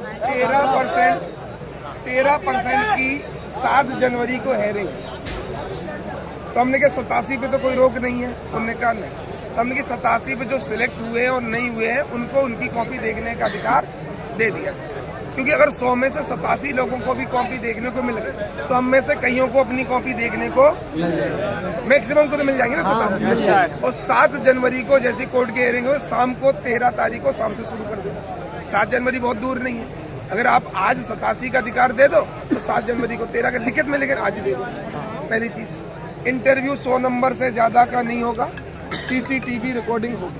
13% की 7 जनवरी को हेयरिंग। तो हमने कहा 87 पे तो कोई रोक नहीं है, उन्होंने कहा नहीं। तो हमने कहा 87 पे जो सिलेक्ट हुए हैं और नहीं हुए हैं उनको उनकी कॉपी देखने का अधिकार दे दिया, क्योंकि अगर 100 में से 87 लोगों को भी कॉपी देखने को मिल गई तो हम में से कईयों को अपनी कॉपी देखने को मैक्सिमम को तो मिल जाएंगे ना 87। और 7 जनवरी को जैसी कोर्ट की हियरिंग हो शाम को 13 तारीख को शाम से शुरू कर देना। 7 जनवरी बहुत दूर नहीं है, अगर आप आज 87 का अधिकार दे दो तो 7 जनवरी को 13 का लिखित में लेकर आज दे दो। पहली चीज, इंटरव्यू 100 नंबर से ज्यादा का नहीं होगा, CCTV रिकॉर्डिंग होगी।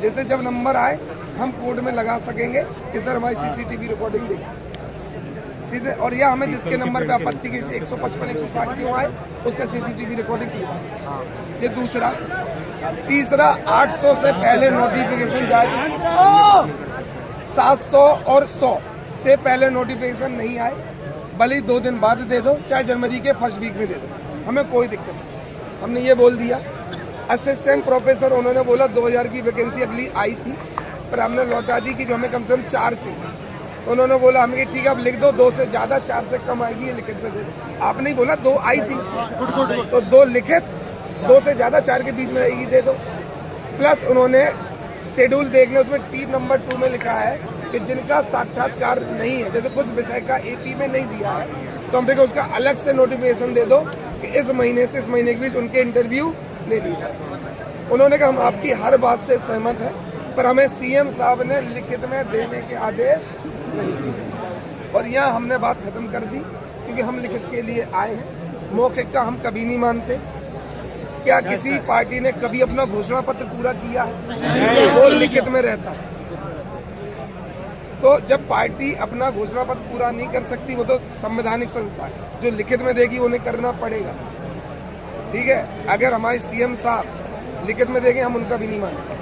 जैसे जब नंबर आए हम कोर्ट में लगा सकेंगे कि सर हमारी CCTV रिकॉर्डिंग देखिए सीधे, और या हमें जिसके नंबर पे आपत्ति की 155 160 क्यों आए उसका CCTV रिकॉर्डिंग की। ये दूसरा। तीसरा, 800 से पहले नोटिफिकेशन जारी, 700 और 100 से पहले नोटिफिकेशन नहीं आए, भले ही 2 दिन बाद दे दो, चाहे जनवरी के फर्स्ट वीक में दे दो, हमें कोई दिक्कत नहीं। हमने ये बोल दिया। असिस्टेंट प्रोफेसर उन्होंने बोला 2000 की वैकेंसी अगली आई थी, पर हमने लौटा दी कि हमें कम से कम 4 चाहिए। उन्होंने बोला हमें ठीक है आप लिख दो, 2 से ज्यादा 4 से कम आएगी ये लिखित में दे दो। आपने ही बोला 2 आई थी, तो 2 लिखित, 2 से ज्यादा 4 के बीच में रहेगी दे दो। प्लस उन्होंने शेड्यूल देखने उसमें T नंबर 2 में लिखा है कि जिनका साक्षात्कार नहीं है, जैसे कुछ विषय का AP में नहीं दिया है तो हम देखो उसका अलग से नोटिफिकेशन दे दो कि इस महीने से इस महीने के बीच उनके इंटरव्यू ले ली जाए। उन्होंने कहा हम आपकी हर बात से सहमत है, पर हमें CM साहब ने लिखित में देने के आदेश नहीं दिए। और यहाँ हमने बात खत्म कर दी, क्योंकि हम लिखित के लिए आए हैं। मौखिक का हम कभी नहीं मानते। क्या किसी पार्टी ने कभी अपना घोषणा पत्र पूरा किया है? वो लिखित में रहता है। तो जब पार्टी अपना घोषणा पत्र पूरा नहीं कर सकती, वो तो संवैधानिक संस्था है, जो लिखित में देगी उन्हें करना पड़ेगा। ठीक है, अगर हमारे CM साहब लिखित में देंगे हम उनका भी नहीं मानेंगे।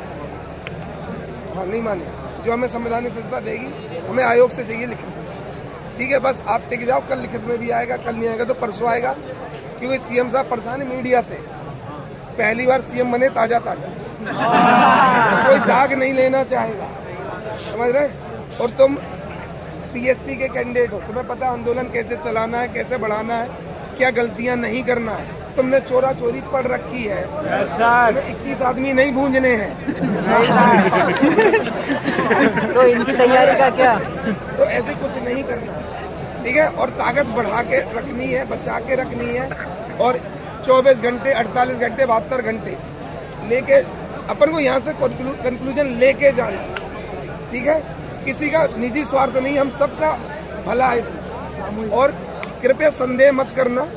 हाँ, नहीं माने। जो हमें संवैधानिक संस्था देगी हमें आयोग से चाहिए लिखित। ठीक है, बस आप टिक जाओ, कल लिखित में भी आएगा, कल नहीं आएगा तो परसों आएगा, क्योंकि CM साहब परेशान है मीडिया से। पहली बार CM बने ताजा कोई दाग नहीं लेना चाहेगा, समझ रहे? और तुम PSC के कैंडिडेट हो, तुम्हें पता आंदोलन कैसे चलाना है, कैसे बढ़ाना है, क्या गलतियां नहीं करना है। तुमने चोरा चोरी पढ़ रखी है, 21 आदमी नहीं भूंजने हैं। तो इनकी तैयारी का क्या? तो ऐसे कुछ नहीं करना, ठीक है। और ताकत बढ़ा के रखनी है, बचा के रखनी है, और 24 घंटे 48 घंटे 72 घंटे लेके अपन को यहाँ से कंक्लूजन लेके जाना, ठीक है। किसी का निजी स्वार्थ नहीं, हम सबका भला है इसमें। और कृपया संदेह मत करना,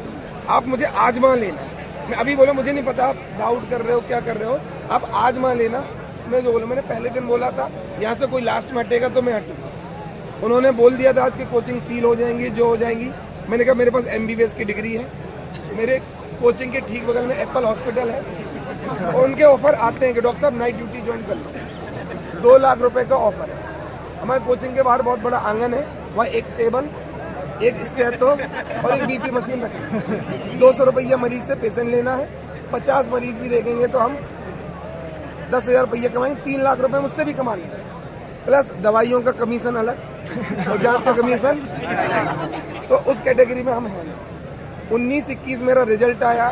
आप मुझे आजमा लेना। मैं अभी बोला मुझे नहीं पता आप डाउट कर रहे हो क्या कर रहे हो, आप आजमा लेना। मैं जो बोला, मैंने पहले दिन बोला था यहाँ से कोई लास्ट में हटेगा तो मैं हटूंगा। उन्होंने बोल दिया था आज की कोचिंग सील हो जाएंगी, जो हो जाएंगी। मैंने कहा मेरे पास MBBS की डिग्री है, मेरे कोचिंग के ठीक बगल में एप्पल हॉस्पिटल है, और उनके ऑफर आते हैं कि डॉक्टर साहब नाइट ड्यूटी ज्वाइन कर लो। 2 लाख रुपए का ऑफर है। हमारे कोचिंग के बाहर बहुत बड़ा आंगन है, वहाँ एक टेबल, एक स्टेथो और एक BP मशीन रखें। 200 रुपया मरीज से पेशेंट लेना है, 50 मरीज भी देखेंगे तो हम 10,000 रुपया कमाएंगे, 3 लाख रुपए मुझसे भी कमा लेंगे। प्लस दवाइयों का कमीशन अलग और जांच का कमीशन, तो उस कैटेगरी में हम हैं। 19-21 मेरा रिजल्ट आया,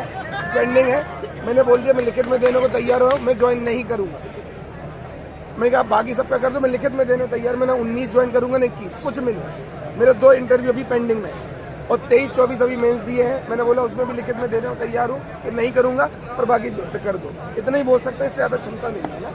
पेंडिंग है। मैंने बोल दिया मैं लिखित में देने को तैयार हूँ, मैं ज्वाइन नहीं करूँगा। मैं कहा बाकी सबका कर दो, मैं लिखित में देने को तैयार। मैं ना 19 ज्वाइन करूँगा ना 21, कुछ मिले। मेरे 2 इंटरव्यू अभी पेंडिंग में, और 23-24 अभी मेंस दिए हैं। मैंने बोला उसमें भी लिखित में देने को तैयार हूँ कि नहीं करूँगा, पर बाकी जो कर दो। इतना ही बोल सकते हैं, इससे ज़्यादा क्षमता नहीं है ना।